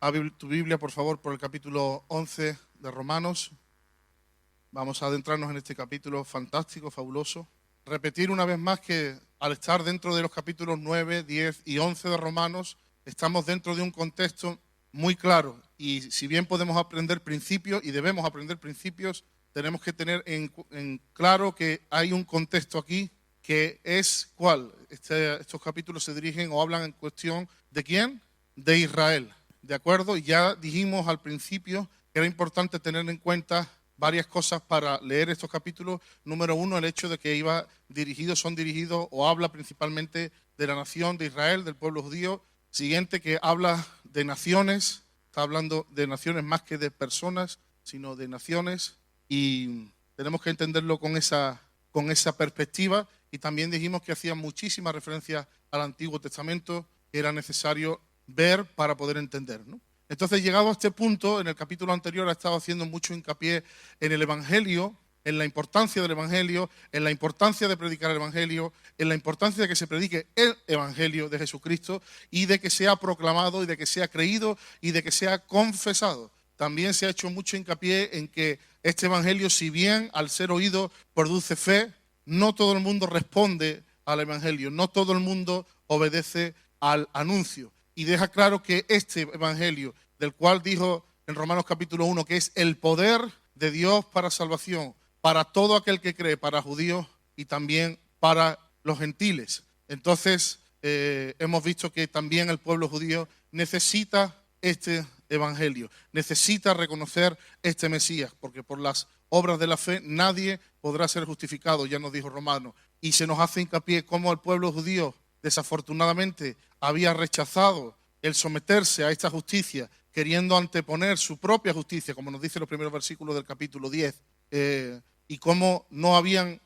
Abre tu Biblia, por favor, por el capítulo 11 de Romanos. Vamos a adentrarnos en este capítulo fantástico, fabuloso. Repetir una vez más que al estar dentro de los capítulos 9, 10 y 11 de Romanos, estamos dentro de un contexto muy claro. Y si bien podemos aprender principios y debemos aprender principios, tenemos que tener en claro que hay un contexto aquí que es ¿cuál? Estos capítulos se dirigen o hablan en cuestión ¿de quién? De Israel. ¿De acuerdo? Ya dijimos al principio que era importante tener en cuenta varias cosas para leer estos capítulos. Número uno, el hecho de que son dirigidos o habla principalmente de la nación de Israel, del pueblo judío. Siguiente, que habla de naciones, está hablando de naciones más que de personas, sino de naciones. Y tenemos que entenderlo con esa perspectiva. Y también dijimos que hacía muchísimas referencias al Antiguo Testamento que era necesario ver para poder entender, ¿no? Entonces, llegado a este punto, en el capítulo anterior ha estado haciendo mucho hincapié en el Evangelio, en la importancia del Evangelio, en la importancia de predicar el Evangelio, en la importancia de que se predique el Evangelio de Jesucristo y de que sea proclamado y de que sea creído y de que sea confesado. También se ha hecho mucho hincapié en que este Evangelio, si bien al ser oído produce fe, no todo el mundo responde al Evangelio, no todo el mundo obedece al anuncio. Y deja claro que este Evangelio, del cual dijo en Romanos capítulo 1, que es el poder de Dios para salvación, para todo aquel que cree, para judíos y también para los gentiles. Entonces, hemos visto que también el pueblo judío necesita este Evangelio, necesita reconocer este Mesías, porque por las obras de la fe nadie podrá ser justificado, ya nos dijo Romanos. Y se nos hace hincapié cómo el pueblo judío, desafortunadamente, había rechazado el someterse a esta justicia, queriendo anteponer su propia justicia, como nos dice los primeros versículos del capítulo 10, y cómo no habían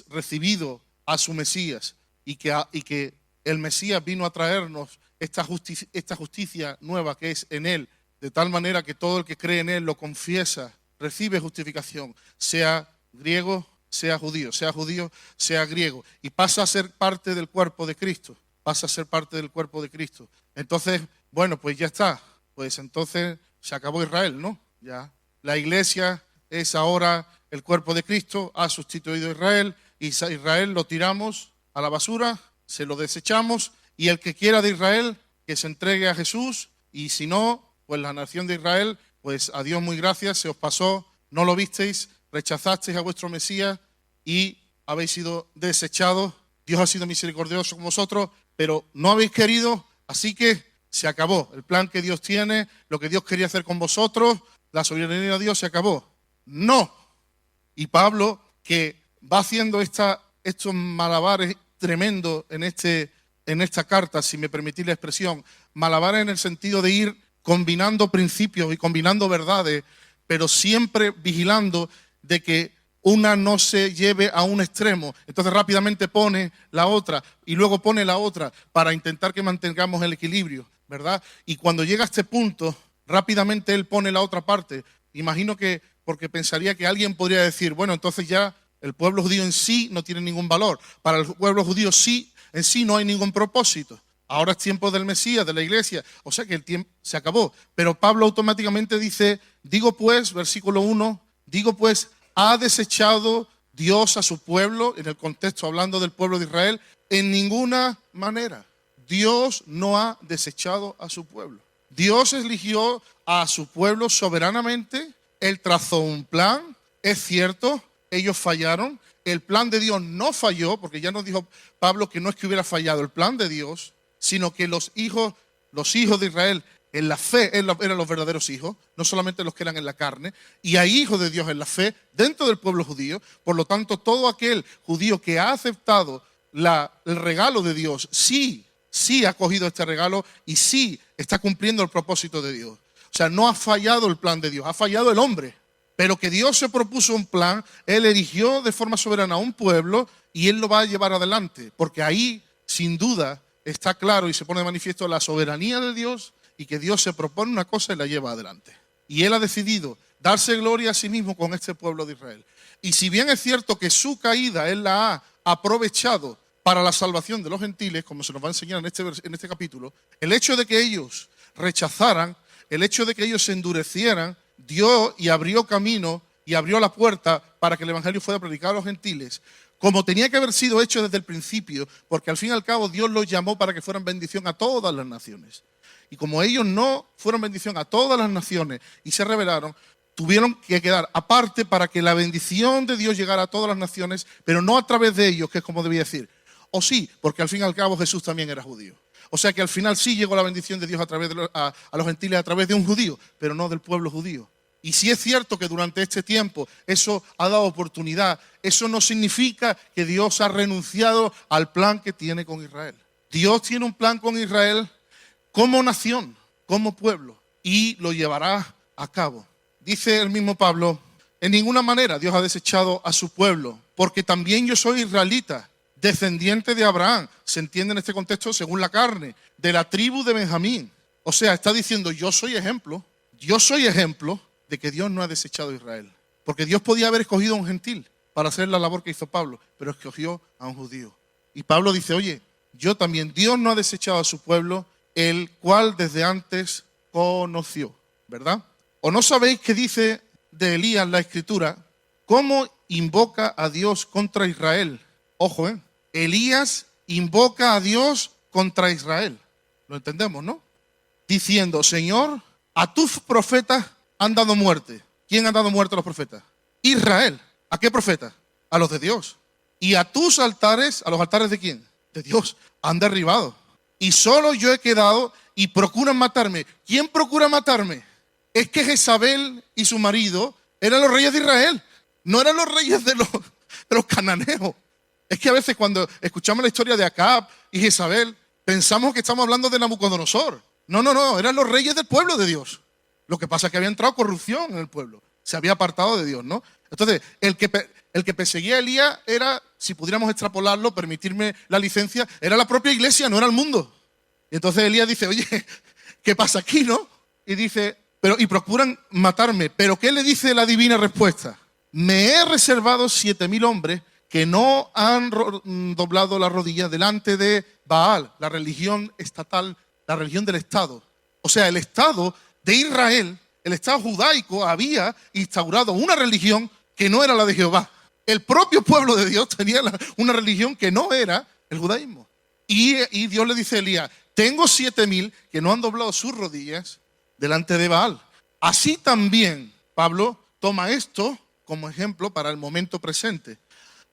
recibido a su Mesías, y que el Mesías vino a traernos esta justicia nueva que es en Él, de tal manera que todo el que cree en Él lo confiesa, recibe justificación, sea griego, sea judío, sea griego, y pasa a ser parte del cuerpo de Cristo. Pasa a ser parte del cuerpo de Cristo. Entonces, bueno, pues ya está. Pues entonces se acabó Israel, ¿no? Ya. La iglesia es ahora el cuerpo de Cristo, ha sustituido a Israel, y Israel lo tiramos a la basura, se lo desechamos, y el que quiera de Israel, que se entregue a Jesús, y si no, pues la nación de Israel, pues a Dios muy gracias, se os pasó, no lo visteis, rechazasteis a vuestro Mesías y habéis sido desechados. Dios ha sido misericordioso con vosotros, pero no habéis querido, así que se acabó. El plan que Dios tiene, lo que Dios quería hacer con vosotros, la soberanía de Dios se acabó. No. Y Pablo, que va haciendo estos malabares tremendos en esta carta, si me permitís la expresión, malabares en el sentido de ir combinando principios y combinando verdades, pero siempre vigilando de que una no se lleve a un extremo. Entonces rápidamente pone la otra y luego pone la otra para intentar que mantengamos el equilibrio, ¿verdad? Y cuando llega a este punto, rápidamente él pone la otra parte. Imagino que porque pensaría que alguien podría decir, bueno, entonces ya el pueblo judío en sí no tiene ningún valor. Para el pueblo judío en sí no hay ningún propósito. Ahora es tiempo del Mesías, de la iglesia. O sea que el tiempo se acabó. Pero Pablo automáticamente dice, digo pues, versículo 1, digo pues, ¿ha desechado Dios a su pueblo? En el contexto hablando del pueblo de Israel, en ninguna manera. Dios no ha desechado a su pueblo. Dios eligió a su pueblo soberanamente. Él trazó un plan. Es cierto, ellos fallaron. El plan de Dios no falló, porque ya nos dijo Pablo que no es que hubiera fallado el plan de Dios, sino que los hijos de Israel en la fe eran los verdaderos hijos, no solamente los que eran en la carne, y hay hijos de Dios en la fe dentro del pueblo judío. Por lo tanto, todo aquel judío que ha aceptado el regalo de Dios, sí ha cogido este regalo y sí está cumpliendo el propósito de Dios. O sea, no ha fallado el plan de Dios, ha fallado el hombre. Pero que Dios se propuso un plan, Él eligió de forma soberana a un pueblo y Él lo va a llevar adelante, porque ahí, sin duda, está claro y se pone de manifiesto la soberanía de Dios y que Dios se propone una cosa y la lleva adelante. Y Él ha decidido darse gloria a sí mismo con este pueblo de Israel. Y si bien es cierto que su caída Él la ha aprovechado para la salvación de los gentiles, como se nos va a enseñar en este capítulo, el hecho de que ellos rechazaran el hecho de que ellos se endurecieran, dio y abrió camino y abrió la puerta para que el evangelio fuera predicado a los gentiles, como tenía que haber sido hecho desde el principio, porque al fin y al cabo Dios los llamó para que fueran bendición a todas las naciones. Y como ellos no fueron bendición a todas las naciones y se rebelaron, tuvieron que quedar aparte para que la bendición de Dios llegara a todas las naciones, pero no a través de ellos, que es como debía decir. O sí, porque al fin y al cabo Jesús también era judío. O sea que al final sí llegó la bendición de Dios a través de a los gentiles a través de un judío, pero no del pueblo judío. Y sí es cierto que durante este tiempo eso ha dado oportunidad. Eso no significa que Dios ha renunciado al plan que tiene con Israel. Dios tiene un plan con Israel como nación, como pueblo, y lo llevará a cabo. Dice el mismo Pablo, en ninguna manera Dios ha desechado a su pueblo, porque también yo soy israelita, descendiente de Abraham, se entiende en este contexto según la carne, de la tribu de Benjamín. O sea, está diciendo, yo soy ejemplo de que Dios no ha desechado a Israel. Porque Dios podía haber escogido a un gentil para hacer la labor que hizo Pablo, pero escogió a un judío. Y Pablo dice, oye, yo también, Dios no ha desechado a su pueblo, el cual desde antes conoció, ¿verdad? ¿O no sabéis qué dice de Elías la Escritura? ¿Cómo invoca a Dios contra Israel? Ojo, Elías invoca a Dios contra Israel. ¿Lo entendemos, no? Diciendo, Señor, a tus profetas han dado muerte. ¿Quién ha dado muerte a los profetas? Israel. ¿A qué profetas? A los de Dios. Y a tus altares, ¿a los altares de quién? De Dios. Han derribado. Y solo yo he quedado y procuran matarme. ¿Quién procura matarme? Es que Jezabel y su marido eran los reyes de Israel. No eran los reyes de los cananeos. Es que a veces cuando escuchamos la historia de Acab y Jezabel, pensamos que estamos hablando de Nabucodonosor. No, eran los reyes del pueblo de Dios. Lo que pasa es que había entrado corrupción en el pueblo. Se había apartado de Dios, ¿no? Entonces, el que perseguía a Elías era, si pudiéramos extrapolarlo, permitirme la licencia, era la propia iglesia, no era el mundo. Y entonces Elías dice, oye, ¿qué pasa aquí, no? Y dice, y procuran matarme. ¿Pero qué le dice la divina respuesta? Me he reservado 7,000 hombres que no han doblado la rodilla delante de Baal, la religión estatal, la religión del Estado. O sea, el Estado de Israel, el Estado judaico, había instaurado una religión que no era la de Jehová. El propio pueblo de Dios tenía una religión que no era el judaísmo. Y Dios le dice a Elías, tengo 7,000 que no han doblado sus rodillas delante de Baal. Así también Pablo toma esto como ejemplo para el momento presente.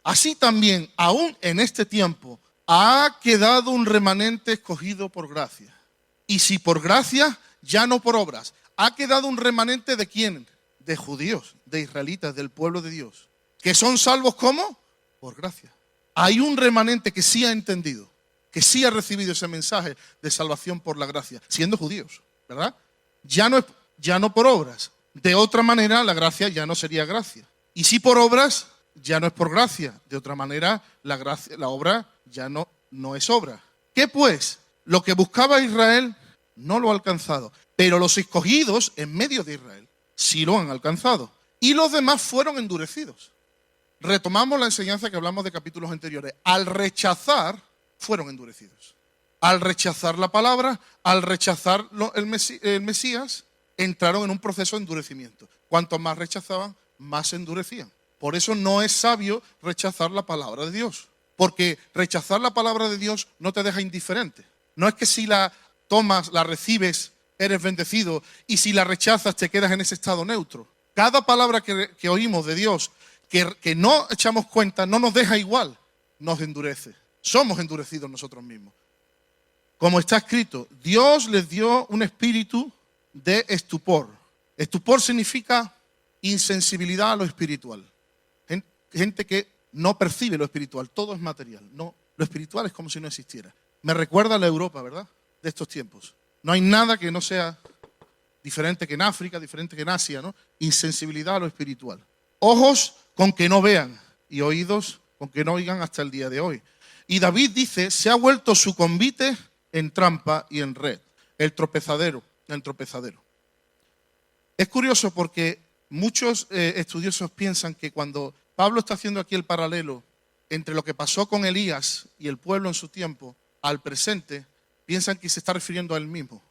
Así también, aún en este tiempo, ha quedado un remanente escogido por gracia. Y si por gracia, ya no por obras. Ha quedado un remanente ¿de quién? De judíos, de israelitas, del pueblo de Dios. ¿Que son salvos cómo? Por gracia. Hay un remanente que sí ha entendido, que sí ha recibido ese mensaje de salvación por la gracia, siendo judíos, ¿verdad? Ya no por obras. De otra manera, la gracia ya no sería gracia. Y si por obras, ya no es por gracia. De otra manera, la obra ya no es obra. ¿Qué pues? Lo que buscaba Israel no lo ha alcanzado. Pero los escogidos en medio de Israel sí lo han alcanzado. Y los demás fueron endurecidos. Retomamos la enseñanza que hablamos de capítulos anteriores. Al rechazar, fueron endurecidos. Al rechazar la palabra, al rechazar el Mesías, entraron en un proceso de endurecimiento. Cuanto más rechazaban, más se endurecían. Por eso no es sabio rechazar la palabra de Dios. Porque rechazar la palabra de Dios no te deja indiferente. No es que si la tomas, la recibes, eres bendecido, y si la rechazas te quedas en ese estado neutro. Cada palabra que oímos de Dios, que no echamos cuenta, no nos deja igual, nos endurece. Somos endurecidos nosotros mismos. Como está escrito, Dios les dio un espíritu de estupor. Estupor significa insensibilidad a lo espiritual. Gente que no percibe lo espiritual, todo es material. No, lo espiritual es como si no existiera. Me recuerda a la Europa, ¿verdad? De estos tiempos. No hay nada que no sea diferente que en África, diferente que en Asia, ¿no? Insensibilidad a lo espiritual. Ojos con que no vean y oídos con que no oigan hasta el día de hoy. Y David dice, se ha vuelto su convite en trampa y en red. El tropezadero. Es curioso porque muchos estudiosos piensan que cuando Pablo está haciendo aquí el paralelo entre lo que pasó con Elías y el pueblo en su tiempo al presente, piensan que se está refiriendo a él mismo.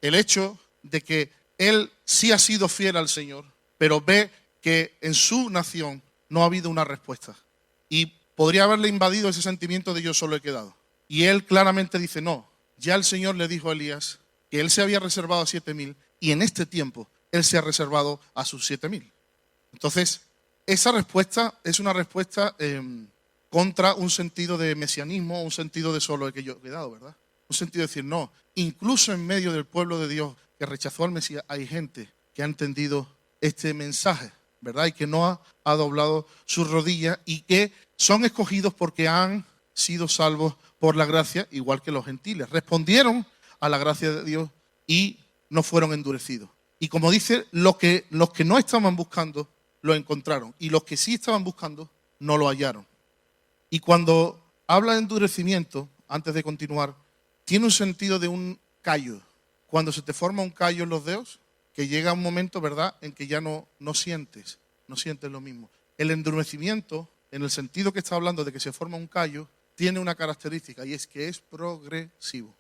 El hecho de que él sí ha sido fiel al Señor, pero ve que en su nación no ha habido una respuesta. Y podría haberle invadido ese sentimiento de yo solo he quedado. Y él claramente dice, no, ya el Señor le dijo a Elías que él se había reservado a 7.000 y en este tiempo él se ha reservado a sus 7.000. Entonces, esa respuesta es una respuesta contra un sentido de mesianismo, un sentido de solo he quedado, ¿verdad? Un sentido de decir, no, incluso en medio del pueblo de Dios que rechazó al Mesías, hay gente que ha entendido este mensaje, ¿verdad? Y que no ha doblado sus rodillas y que son escogidos porque han sido salvos por la gracia, igual que los gentiles. Respondieron a la gracia de Dios y no fueron endurecidos. Y como dice, los que no estaban buscando, lo encontraron. Y los que sí estaban buscando, no lo hallaron. Y cuando habla de endurecimiento, antes de continuar, tiene un sentido de un callo. Cuando se te forma un callo en los dedos, que llega un momento, ¿verdad?, en que ya no sientes lo mismo. El endurecimiento, en el sentido que está hablando de que se forma un callo, tiene una característica y es que es progresivo.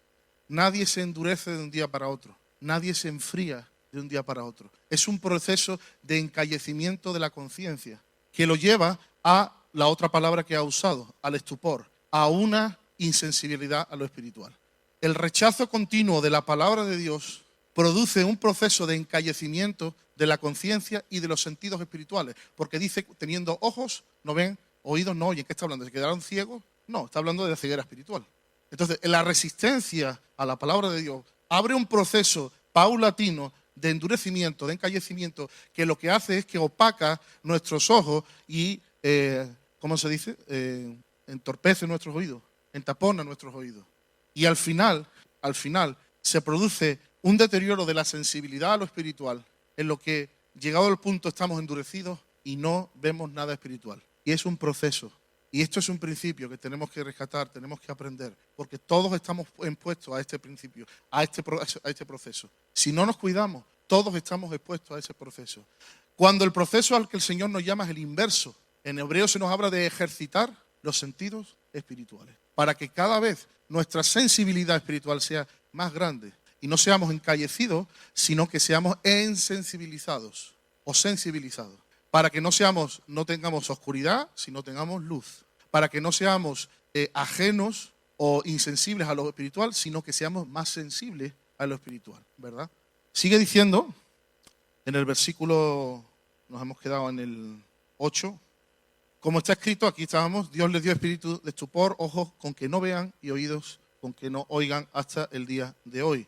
Nadie se endurece de un día para otro. Nadie se enfría de un día para otro. Es un proceso de encallecimiento de la conciencia que lo lleva a la otra palabra que ha usado, al estupor, a una insensibilidad a lo espiritual. El rechazo continuo de la palabra de Dios produce un proceso de encallecimiento de la conciencia y de los sentidos espirituales, porque dice, teniendo ojos, no ven, oídos no oyen. ¿Qué está hablando? ¿Se quedaron ciegos? No, está hablando de la ceguera espiritual. Entonces, la resistencia a la palabra de Dios abre un proceso paulatino de endurecimiento, de encallecimiento, que lo que hace es que opaca nuestros ojos y, ¿cómo se dice? Entorpece nuestros oídos, entapona nuestros oídos. Y al final, se produce un deterioro de la sensibilidad a lo espiritual, en lo que, llegado al punto, estamos endurecidos y no vemos nada espiritual. Y es un proceso. Y esto es un principio que tenemos que rescatar, tenemos que aprender, porque todos estamos expuestos a este principio, a este proceso. Si no nos cuidamos, todos estamos expuestos a ese proceso. Cuando el proceso al que el Señor nos llama es el inverso, en hebreo se nos habla de ejercitar los sentidos espirituales, para que cada vez nuestra sensibilidad espiritual sea más grande y no seamos encallecidos, sino que seamos ensensibilizados o sensibilizados. Para que no tengamos oscuridad, sino tengamos luz. Para que no seamos ajenos o insensibles a lo espiritual, sino que seamos más sensibles a lo espiritual, ¿verdad? Sigue diciendo, en el versículo, nos hemos quedado en el 8, como está escrito, aquí estábamos, Dios les dio espíritu de estupor, ojos con que no vean y oídos con que no oigan hasta el día de hoy.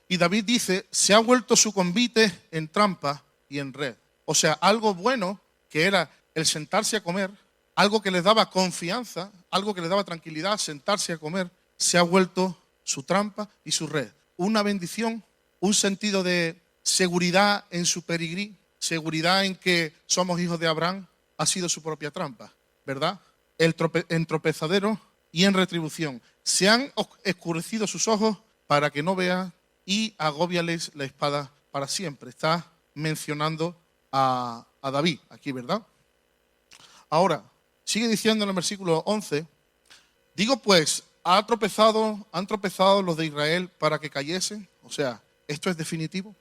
Y David dice, se ha vuelto su convite en trampa y en red. O sea, algo bueno que era el sentarse a comer, algo que les daba confianza, algo que les daba tranquilidad, sentarse a comer, se ha vuelto su trampa y su red. Una bendición, un sentido de seguridad en su peregrí, seguridad en que somos hijos de Abraham, ha sido su propia trampa, ¿verdad? En tropezadero y en retribución. Se han oscurecido sus ojos para que no vean y agóbiales la espada para siempre. Está mencionando a David aquí, ¿verdad? Ahora, sigue diciendo en el versículo 11, digo pues, han tropezado los de Israel para que cayesen. O sea, esto es definitivo.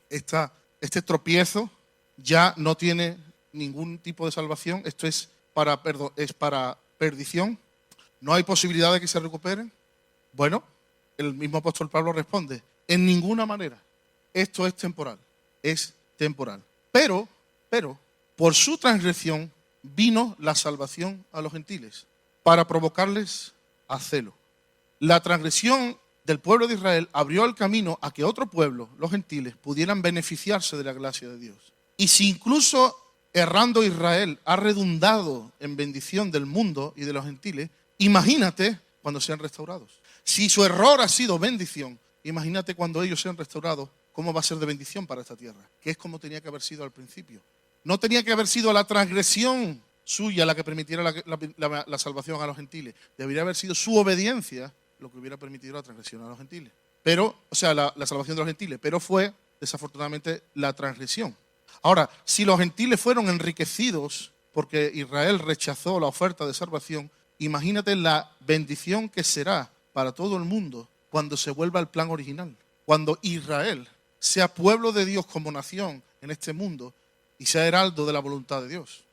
Este tropiezo ya no tiene ningún tipo de salvación. Esto es para perdición. No hay posibilidad de que se recuperen. Bueno, el mismo apóstol Pablo responde, en ninguna manera. Esto es temporal. Es temporal. Pero, por su transgresión vino la salvación a los gentiles para provocarles a celo. La transgresión del pueblo de Israel abrió el camino a que otro pueblo, los gentiles, pudieran beneficiarse de la gracia de Dios. Y si incluso errando Israel ha redundado en bendición del mundo y de los gentiles, imagínate cuando sean restaurados. Si su error ha sido bendición, imagínate cuando ellos sean restaurados, cómo va a ser de bendición para esta tierra, que es como tenía que haber sido al principio. No tenía que haber sido la transgresión suya la que permitiera la salvación a los gentiles. Debería haber sido su obediencia lo que hubiera permitido la transgresión a los gentiles. Pero, o sea, la salvación de los gentiles, pero fue desafortunadamente la transgresión. Ahora, si los gentiles fueron enriquecidos porque Israel rechazó la oferta de salvación, imagínate la bendición que será para todo el mundo cuando se vuelva al plan original. Cuando Israel sea pueblo de Dios como nación en este mundo y sea heraldo de la voluntad de Dios.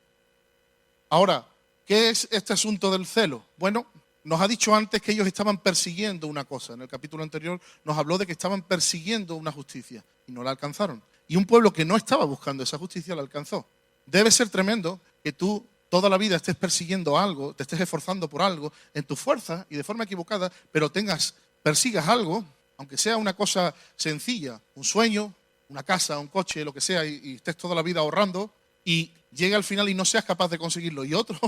Ahora, ¿qué es este asunto del celo? Bueno, nos ha dicho antes que ellos estaban persiguiendo una cosa. En el capítulo anterior nos habló de que estaban persiguiendo una justicia y no la alcanzaron. Y un pueblo que no estaba buscando esa justicia la alcanzó. Debe ser tremendo que tú toda la vida estés persiguiendo algo, te estés esforzando por algo en tu fuerza y de forma equivocada, pero persigas algo, aunque sea una cosa sencilla, un sueño, una casa, un coche, lo que sea, y estés toda la vida ahorrando y llegue al final y no seas capaz de conseguirlo. Y otro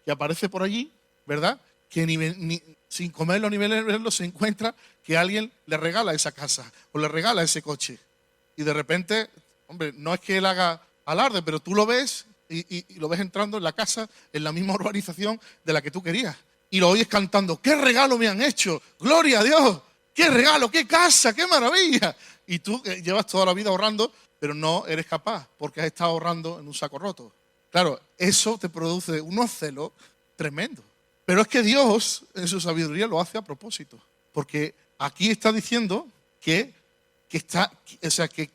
que aparece por allí, ¿verdad?, que sin comerlo ni beberlo se encuentra que alguien le regala esa casa o le regala ese coche. Y de repente, hombre, no es que él haga alarde, pero tú lo ves y lo ves entrando en la casa, en la misma urbanización de la que tú querías. Y lo oyes cantando, ¡qué regalo me han hecho! ¡Gloria a Dios! ¡Qué regalo! ¡Qué casa! ¡Qué maravilla! Y tú llevas toda la vida ahorrando, pero no eres capaz porque has estado ahorrando en un saco roto. Claro, eso te produce unos celos tremendos. Pero es que Dios, en su sabiduría, lo hace a propósito. Porque aquí está diciendo que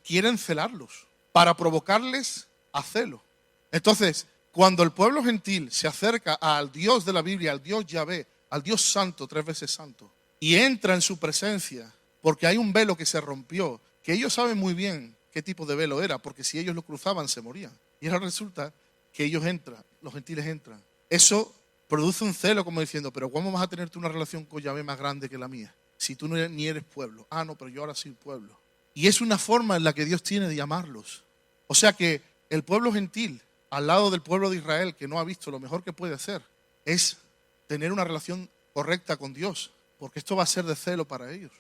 quieren celarlos para provocarles a celo. Entonces, cuando el pueblo gentil se acerca al Dios de la Biblia, al Dios Yahvé, al Dios santo, 3 veces santo, y entra en su presencia, porque hay un velo que se rompió, que ellos saben muy bien qué tipo de velo era, porque si ellos lo cruzaban se morían. Y ahora resulta que ellos entran, los gentiles entran. Eso produce un celo como diciendo, pero ¿cómo vas a tener tú una relación con Yahvé más grande que la mía? Si tú ni eres pueblo. Ah, no, pero yo ahora soy pueblo. Y es una forma en la que Dios tiene de llamarlos. O sea que el pueblo gentil, al lado del pueblo de Israel, que no ha visto, lo mejor que puede hacer es tener una relación correcta con Dios, porque esto va a ser de celo para ellos.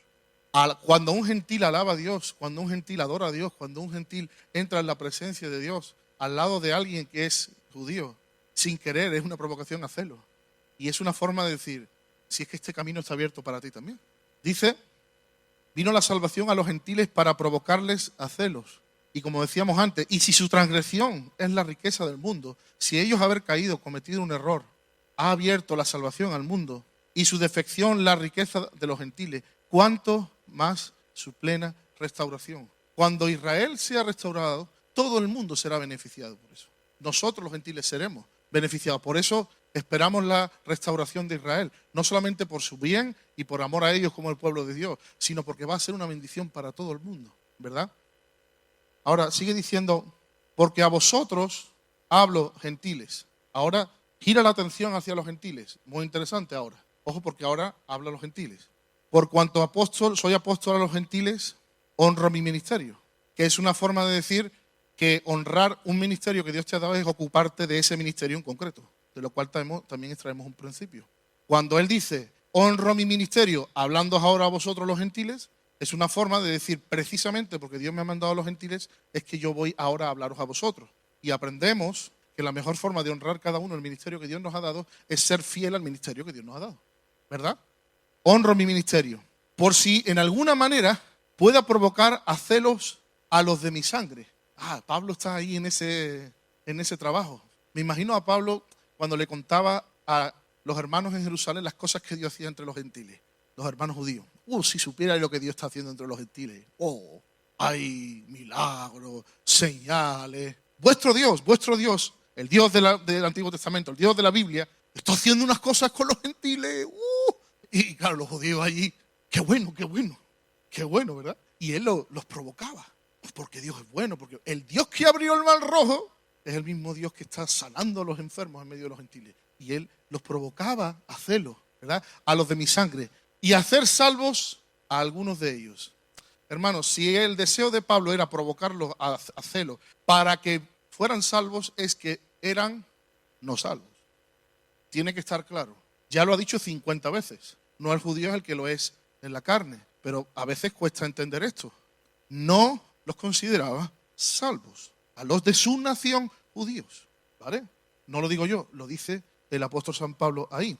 Cuando un gentil alaba a Dios, cuando un gentil adora a Dios, cuando un gentil entra en la presencia de Dios, al lado de alguien que es judío, sin querer, es una provocación a celo. Y es una forma de decir, si es que este camino está abierto para ti también. Dice, vino la salvación a los gentiles para provocarles a celos. Y como decíamos antes, y si su transgresión es la riqueza del mundo, si ellos haber caído, cometido un error, ha abierto la salvación al mundo, y su defección la riqueza de los gentiles, ¿cuánto más su plena restauración? Cuando Israel sea restaurado, todo el mundo será beneficiado por eso. Nosotros los gentiles seremos beneficiados. Por eso esperamos la restauración de Israel, no solamente por su bien y por amor a ellos como el pueblo de Dios, sino porque va a ser una bendición para todo el mundo, ¿verdad? Ahora sigue diciendo, porque a vosotros hablo gentiles. Ahora gira la atención hacia los gentiles. Muy interesante ahora. Ojo, porque ahora habla a los gentiles. Por cuanto soy apóstol a los gentiles, honro mi ministerio. Que es una forma de decir que honrar un ministerio que Dios te ha dado es ocuparte de ese ministerio en concreto. De lo cual también extraemos un principio. Cuando él dice, honro mi ministerio, hablando ahora a vosotros los gentiles, es una forma de decir, precisamente porque Dios me ha mandado a los gentiles, es que yo voy ahora a hablaros a vosotros. Y aprendemos que la mejor forma de honrar cada uno el ministerio que Dios nos ha dado es ser fiel al ministerio que Dios nos ha dado. ¿Verdad? Honro mi ministerio. Por si en alguna manera pueda provocar a celos a los de mi sangre. Ah, Pablo está ahí en ese trabajo. Me imagino a Pablo cuando le contaba a los hermanos en Jerusalén las cosas que Dios hacía entre los gentiles, los hermanos judíos. Si supiera lo que Dios está haciendo entre los gentiles. Hay milagros, señales. Vuestro Dios, el Dios del Antiguo Testamento, el Dios de la Biblia, está haciendo unas cosas con los gentiles. Y claro, los judíos allí, qué bueno, ¿verdad? Y él los provocaba, porque Dios es bueno, porque el Dios que abrió el mar rojo es el mismo Dios que está sanando a los enfermos en medio de los gentiles. Y él los provocaba a celos, ¿verdad? A los de mi sangre. Y a hacer salvos a algunos de ellos. Hermanos, si el deseo de Pablo era provocarlos a celos para que fueran salvos, es que eran no salvos. Tiene que estar claro. Ya lo ha dicho 50 veces. No el judío es el que lo es en la carne, pero a veces cuesta entender esto. No los consideraba salvos. A los de su nación judíos, ¿vale? No lo digo yo, lo dice el apóstol San Pablo ahí.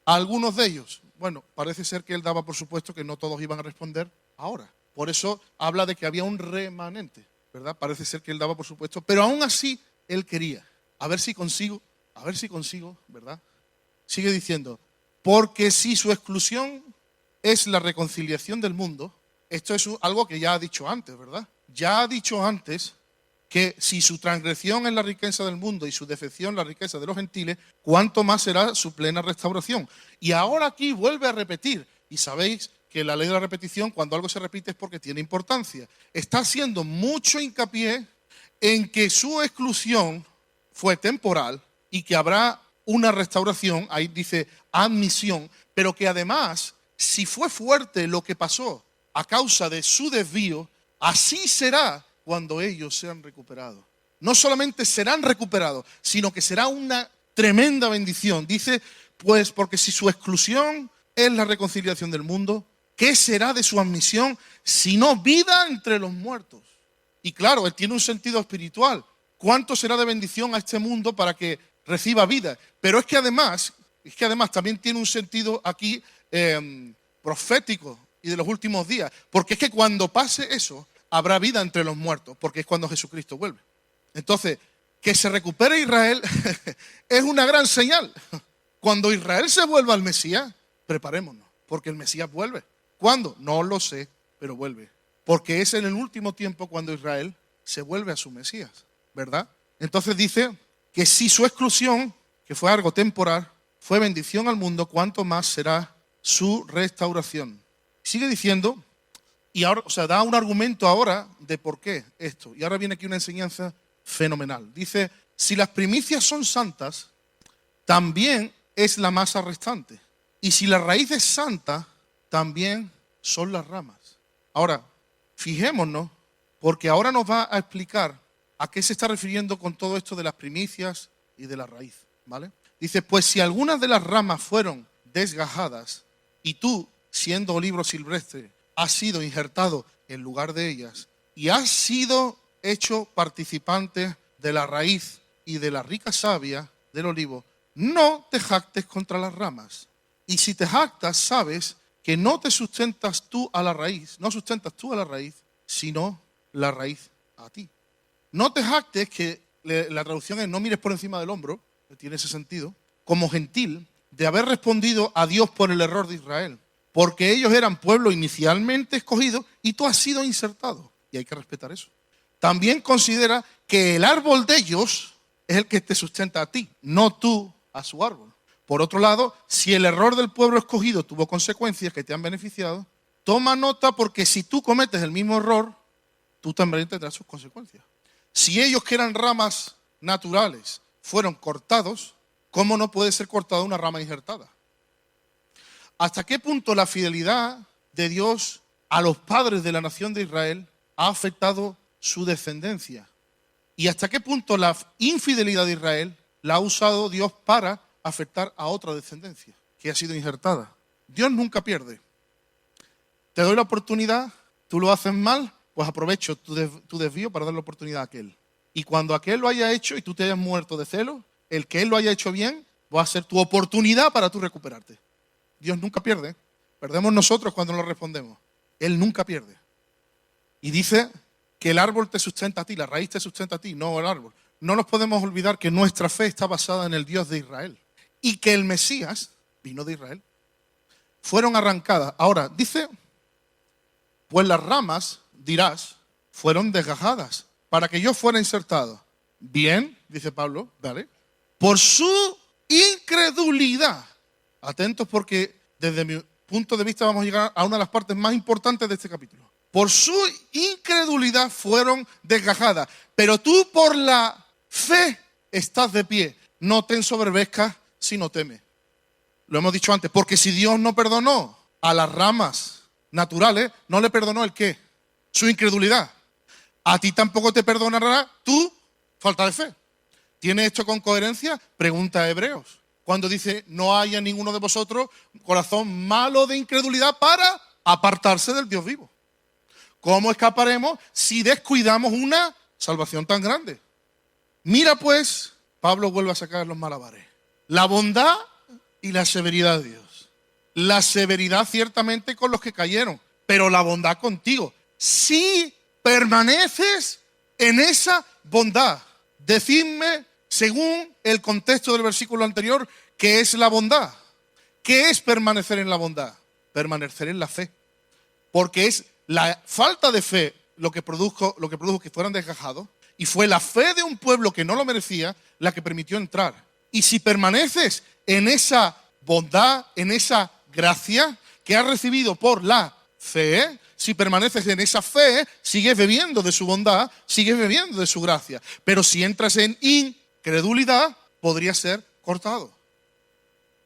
A algunos de ellos, bueno, parece ser que él daba por supuesto que no todos iban a responder ahora. Por eso habla de que había un remanente, ¿verdad? Parece ser que él daba por supuesto, pero aún así él quería. A ver si consigo, ¿verdad? Sigue diciendo, porque si su exclusión es la reconciliación del mundo, esto es algo que ya ha dicho antes, ¿verdad? Ya ha dicho antes que si su transgresión es la riqueza del mundo y su defección la riqueza de los gentiles, ¿cuánto más será su plena restauración? Y ahora aquí vuelve a repetir, y sabéis que la ley de la repetición, cuando algo se repite es porque tiene importancia. Está haciendo mucho hincapié en que su exclusión fue temporal y que habrá una restauración, ahí dice admisión, pero que además, si fue fuerte lo que pasó a causa de su desvío, así será cuando ellos sean recuperados. No solamente serán recuperados, sino que será una tremenda bendición. Dice, pues, porque si su exclusión es la reconciliación del mundo, ¿qué será de su admisión sino vida entre los muertos? Y claro, él tiene un sentido espiritual. ¿Cuánto será de bendición a este mundo para que reciba vida? Pero es que además también tiene un sentido aquí profético y de los últimos días. Porque es que cuando pase eso, habrá vida entre los muertos, porque es cuando Jesucristo vuelve. Entonces, que se recupere Israel es una gran señal. Cuando Israel se vuelva al Mesías, preparémonos, porque el Mesías vuelve. ¿Cuándo? No lo sé, pero vuelve. Porque es en el último tiempo cuando Israel se vuelve a su Mesías, ¿verdad? Entonces dice que si su exclusión, que fue algo temporal, fue bendición al mundo, ¿cuánto más será su restauración? Sigue diciendo, y ahora, da un argumento ahora de por qué esto. Y ahora viene aquí una enseñanza fenomenal. Dice, si las primicias son santas, también es la masa restante. Y si la raíz es santa, también son las ramas. Ahora, fijémonos, porque ahora nos va a explicar a qué se está refiriendo con todo esto de las primicias y de la raíz, ¿vale? Dice, pues si algunas de las ramas fueron desgajadas y tú, siendo olivo silvestre, has sido injertado en lugar de ellas y has sido hecho participante de la raíz y de la rica savia del olivo, no te jactes contra las ramas. Y si te jactas, sabes que no te sustentas tú a la raíz, sino la raíz a ti. No te jactes, que la traducción es no mires por encima del hombro, que tiene ese sentido, como gentil, de haber respondido a Dios por el error de Israel. Porque ellos eran pueblo inicialmente escogido y tú has sido insertado. Y hay que respetar eso. También considera que el árbol de ellos es el que te sustenta a ti, no tú a su árbol. Por otro lado, si el error del pueblo escogido tuvo consecuencias que te han beneficiado, toma nota, porque si tú cometes el mismo error, tú también tendrás sus consecuencias. Si ellos, que eran ramas naturales, fueron cortados, ¿cómo no puede ser cortada una rama injertada? ¿Hasta qué punto la fidelidad de Dios a los padres de la nación de Israel ha afectado su descendencia? ¿Y hasta qué punto la infidelidad de Israel la ha usado Dios para afectar a otra descendencia que ha sido injertada? Dios nunca pierde. Te doy la oportunidad, tú lo haces mal, pues aprovecho tu desvío para dar la oportunidad a aquel. Y cuando aquel lo haya hecho y tú te hayas muerto de celo, el que él lo haya hecho bien, va a ser tu oportunidad para tú recuperarte. Dios nunca pierde. Perdemos nosotros cuando no respondemos. Él nunca pierde. Y dice que el árbol te sustenta a ti, la raíz te sustenta a ti, no el árbol. No nos podemos olvidar que nuestra fe está basada en el Dios de Israel. Y que el Mesías vino de Israel. Fueron arrancadas. Ahora, dice, pues las ramas, dirás, fueron desgajadas para que yo fuera insertado. Bien, dice Pablo, ¿vale? Por su incredulidad. Atentos, porque desde mi punto de vista vamos a llegar a una de las partes más importantes de este capítulo. Por su incredulidad fueron desgajadas, pero tú por la fe estás de pie. No te ensoberbezcas, sino teme. Lo hemos dicho antes, porque si Dios no perdonó a las ramas naturales, ¿no le perdonó el qué? Su incredulidad. A ti tampoco te perdonará tu falta de fe. ¿Tiene esto con coherencia? Pregunta a Hebreos. Cuando dice, no haya ninguno de vosotros corazón malo de incredulidad para apartarse del Dios vivo. ¿Cómo escaparemos si descuidamos una salvación tan grande? Mira pues, Pablo vuelve a sacar los malabares. La bondad y la severidad de Dios. La severidad ciertamente con los que cayeron, pero la bondad contigo. Si permaneces en esa bondad, decidme, según el contexto del versículo anterior, ¿qué es la bondad? ¿Qué es permanecer en la bondad? Permanecer en la fe. Porque es la falta de fe lo que produjo que fueran desgajados, y fue la fe de un pueblo que no lo merecía la que permitió entrar. Y si permaneces en esa bondad, en esa gracia que has recibido por la fe, si permaneces en esa fe, sigues bebiendo de su bondad, sigues bebiendo de su gracia. Pero si entras en incredulidad, podría ser cortado.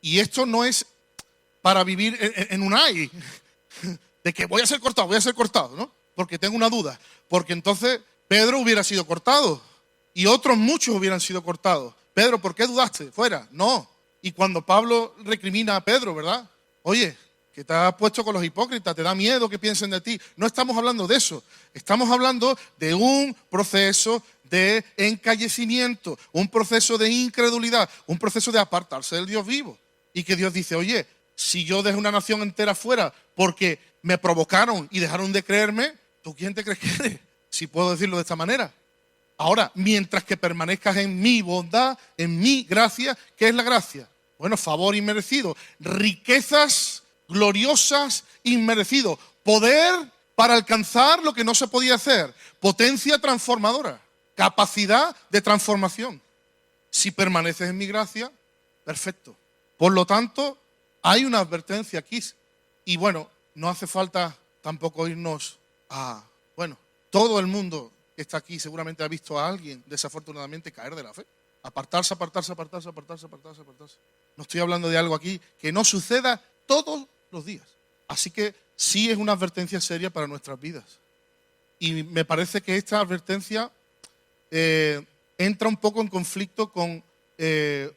Y esto no es para vivir en un ay, de que voy a ser cortado, ¿no? Porque tengo una duda. Porque entonces Pedro hubiera sido cortado y otros muchos hubieran sido cortados. Pedro, ¿por qué dudaste? Fuera. No. Y cuando Pablo recrimina a Pedro, ¿verdad? Oye, que te has puesto con los hipócritas, te da miedo que piensen de ti. No estamos hablando de eso. Estamos hablando de un proceso de encallecimiento, un proceso de incredulidad, un proceso de apartarse del Dios vivo. Y que Dios dice, oye, si yo dejo una nación entera fuera porque me provocaron y dejaron de creerme, ¿tú quién te crees que eres? Si puedo decirlo de esta manera. Ahora, mientras que permanezcas en mi bondad, en mi gracia, ¿qué es la gracia? Bueno, favor inmerecido, riquezas gloriosas inmerecido, poder para alcanzar lo que no se podía hacer, potencia transformadora, capacidad de transformación. Si permaneces en mi gracia, perfecto. Por lo tanto, hay una advertencia aquí. Y bueno, no hace falta tampoco irnos a... Bueno, todo el mundo que está aquí seguramente ha visto a alguien desafortunadamente caer de la fe. Apartarse. No estoy hablando de algo aquí que no suceda todos los días. Así que sí es una advertencia seria para nuestras vidas. Y me parece que esta advertencia entra un poco en conflicto con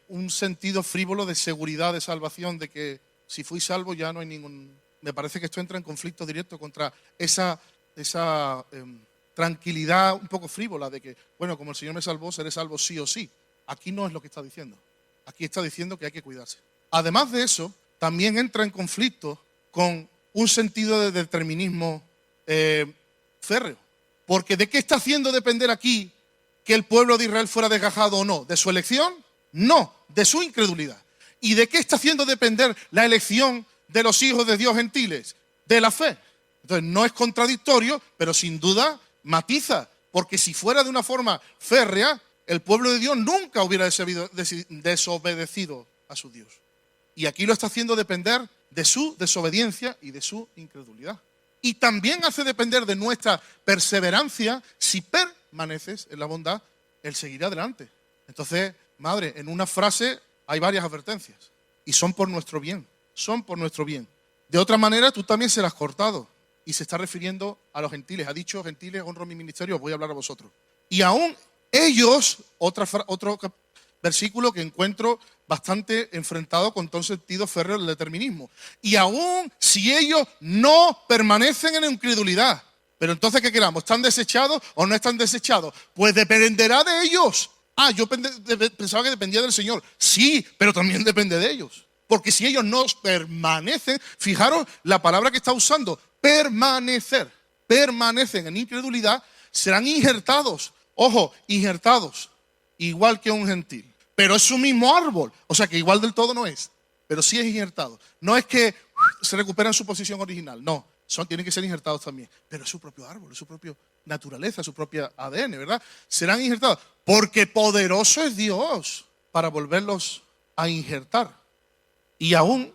un sentido frívolo de seguridad de salvación, de que si fui salvo ya no hay ningún... Me parece que esto entra en conflicto directo contra esa tranquilidad un poco frívola de que, bueno, como el Señor me salvó, seré salvo sí o sí. Aquí no es lo que está diciendo. Aquí está diciendo que hay que cuidarse. Además de eso, también entra en conflicto con un sentido de determinismo férreo. Porque ¿de qué está haciendo depender aquí que el pueblo de Israel fuera desgajado o no? ¿De su elección? No, de su incredulidad. ¿Y de qué está haciendo depender la elección de los hijos de Dios gentiles? De la fe. Entonces no es contradictorio, pero sin duda matiza. Porque si fuera de una forma férrea, el pueblo de Dios nunca hubiera desobedecido a su Dios. Y aquí lo está haciendo depender de su desobediencia y de su incredulidad. Y también hace depender de nuestra perseverancia. Si permaneces en la bondad, Él seguirá adelante. Entonces, madre, en una frase hay varias advertencias. Y son por nuestro bien. Son por nuestro bien. De otra manera, tú también serás cortado. Y se está refiriendo a los gentiles. Ha dicho, gentiles, honro mi ministerio, os voy a hablar a vosotros. Y aún ellos, otro versículo que encuentro bastante enfrentado con todo sentido férreo del determinismo. Y aún si ellos no permanecen en incredulidad, pero entonces ¿qué queramos? ¿Están desechados o no están desechados? Pues dependerá de ellos. Yo pensaba que dependía del Señor. Sí, pero también depende de ellos. Porque si ellos no permanecen, fijaros la palabra que está usando, permanecer. Permanecen en incredulidad, serán injertados. Ojo, injertados, igual que un gentil. Pero es su mismo árbol, o sea que igual del todo no es, pero sí es injertado. No es que se recuperan su posición original, no, tienen que ser injertados también. Pero es su propio árbol, es su propia naturaleza, su propia ADN, ¿verdad? Serán injertados, porque poderoso es Dios para volverlos a injertar. Y aún,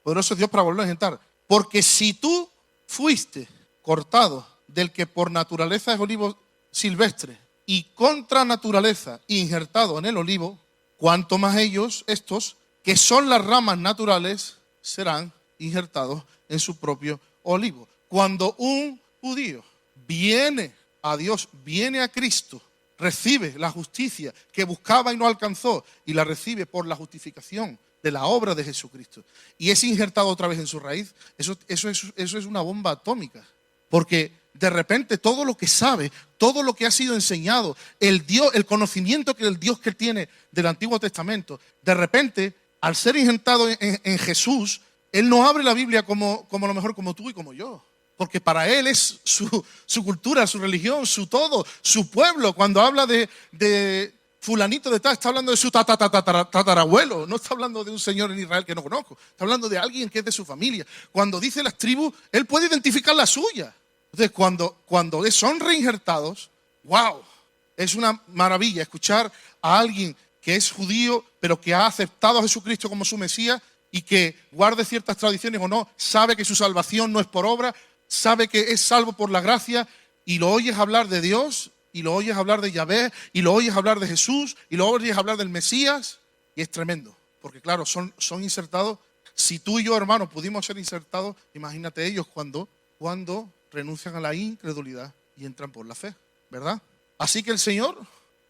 poderoso es Dios para volverlos a injertar. Porque si tú fuiste cortado del que por naturaleza es olivo silvestre y contra naturaleza injertado en el olivo, cuanto más ellos, estos, que son las ramas naturales, serán injertados en su propio olivo. Cuando un judío viene a Dios, viene a Cristo, recibe la justicia que buscaba y no alcanzó, y la recibe por la justificación de la obra de Jesucristo, y es injertado otra vez en su raíz, eso es una bomba atómica. Porque de repente todo lo que sabe, todo lo que ha sido enseñado, el conocimiento que el Dios que tiene del Antiguo Testamento, de repente, al ser injertado en Jesús, Él no abre la Biblia como a lo mejor como tú y como yo. Porque para Él es su cultura, su religión, su todo, su pueblo. Cuando habla de fulanito de tal, está hablando de su tatarabuelo, no está hablando de un señor en Israel que no conozco, está hablando de alguien que es de su familia. Cuando dice las tribus, Él puede identificar la suya. Entonces, cuando son reinjertados, ¡wow! Es una maravilla escuchar a alguien que es judío, pero que ha aceptado a Jesucristo como su Mesías y que guarde ciertas tradiciones o no, sabe que su salvación no es por obra, sabe que es salvo por la gracia, y lo oyes hablar de Dios, y lo oyes hablar de Yahvé, y lo oyes hablar de Jesús, y lo oyes hablar del Mesías, y es tremendo, porque claro, son insertados. Si tú y yo, hermanos, pudimos ser insertados, imagínate ellos cuando renuncian a la incredulidad y entran por la fe, ¿verdad? Así que el Señor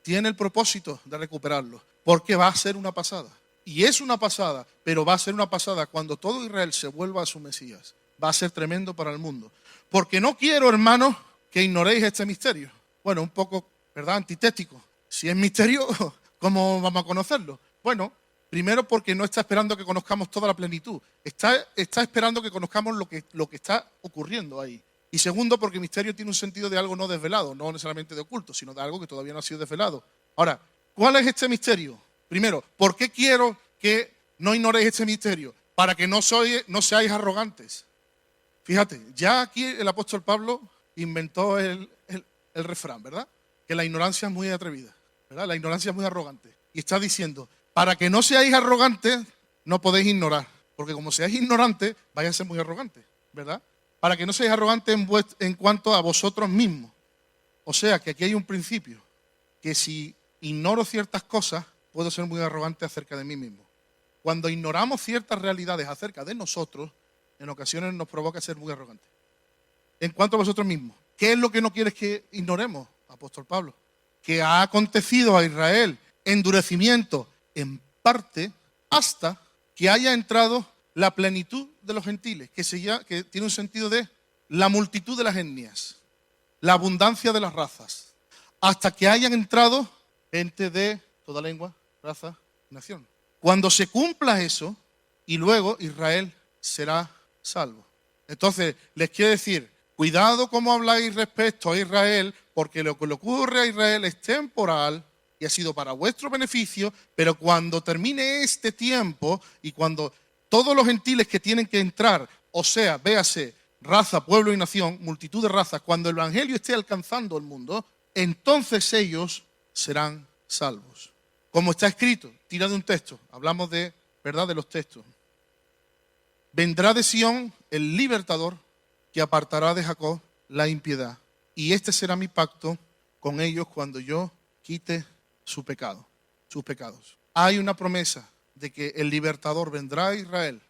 tiene el propósito de recuperarlos, porque va a ser una pasada. Y es una pasada, pero va a ser una pasada cuando todo Israel se vuelva a su Mesías. Va a ser tremendo para el mundo. Porque no quiero, hermanos, que ignoréis este misterio. Bueno, un poco, ¿verdad?, antitético. Si es misterio, ¿cómo vamos a conocerlo? Bueno, primero porque no está esperando que conozcamos toda la plenitud. Está esperando que conozcamos lo que está ocurriendo ahí. Y segundo, porque misterio tiene un sentido de algo no desvelado, no necesariamente de oculto, sino de algo que todavía no ha sido desvelado. Ahora, ¿cuál es este misterio? Primero, ¿por qué quiero que no ignoréis este misterio? Para que no seáis arrogantes. Fíjate, ya aquí el apóstol Pablo inventó el refrán, ¿verdad? Que la ignorancia es muy atrevida, ¿verdad? La ignorancia es muy arrogante. Y está diciendo, para que no seáis arrogantes, no podéis ignorar. Porque como seáis ignorantes, vais a ser muy arrogantes, ¿verdad? Para que no seáis arrogantes en cuanto a vosotros mismos. O sea, que aquí hay un principio, que si ignoro ciertas cosas, puedo ser muy arrogante acerca de mí mismo. Cuando ignoramos ciertas realidades acerca de nosotros, en ocasiones nos provoca ser muy arrogantes. En cuanto a vosotros mismos, ¿qué es lo que no quieres que ignoremos, apóstol Pablo? Que ha acontecido a Israel endurecimiento en parte hasta que haya entrado la plenitud de los gentiles, que tiene un sentido de la multitud de las etnias, la abundancia de las razas, hasta que hayan entrado gente de toda lengua, raza, nación. Cuando se cumpla eso, y luego Israel será salvo. Entonces, les quiero decir, cuidado cómo habláis respecto a Israel, porque lo que le ocurre a Israel es temporal y ha sido para vuestro beneficio, pero cuando termine este tiempo y cuando todos los gentiles que tienen que entrar, o sea, véase, raza, pueblo y nación, multitud de razas, cuando el evangelio esté alcanzando el mundo, entonces ellos serán salvos. Como está escrito, tira de un texto, hablamos de, ¿verdad?, de los textos. Vendrá de Sión el libertador que apartará de Jacob la impiedad. Y este será mi pacto con ellos cuando yo quite sus pecados. Hay una promesa de que el libertador vendrá a Israel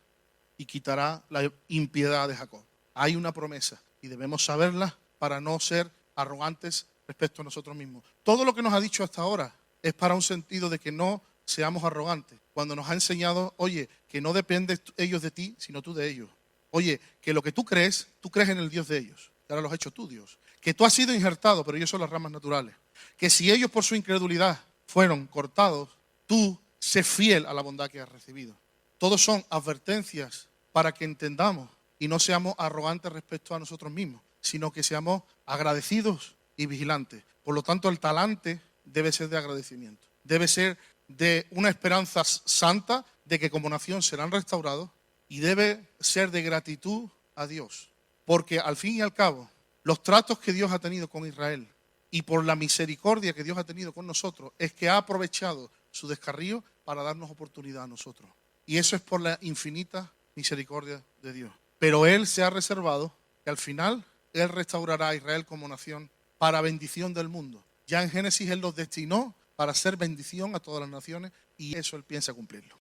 y quitará la impiedad de Jacob. Hay una promesa y debemos saberla para no ser arrogantes respecto a nosotros mismos. Todo lo que nos ha dicho hasta ahora es para un sentido de que no seamos arrogantes. Cuando nos ha enseñado, oye, que no dependen ellos de ti, sino tú de ellos. Oye, que lo que tú crees en el Dios de ellos. Que ahora lo has hecho tú, Dios. Que tú has sido injertado, pero ellos son las ramas naturales. Que si ellos por su incredulidad fueron cortados, tú sé fiel a la bondad que has recibido. Todos son advertencias para que entendamos y no seamos arrogantes respecto a nosotros mismos, sino que seamos agradecidos y vigilantes. Por lo tanto, el talante debe ser de agradecimiento. Debe ser de una esperanza santa de que como nación serán restaurados y debe ser de gratitud a Dios. Porque al fin y al cabo, los tratos que Dios ha tenido con Israel y por la misericordia que Dios ha tenido con nosotros es que ha aprovechado su descarrío para darnos oportunidad a nosotros. Y eso es por la infinita misericordia de Dios. Pero Él se ha reservado que al final Él restaurará a Israel como nación para bendición del mundo. Ya en Génesis Él los destinó para ser bendición a todas las naciones y eso Él piensa cumplirlo.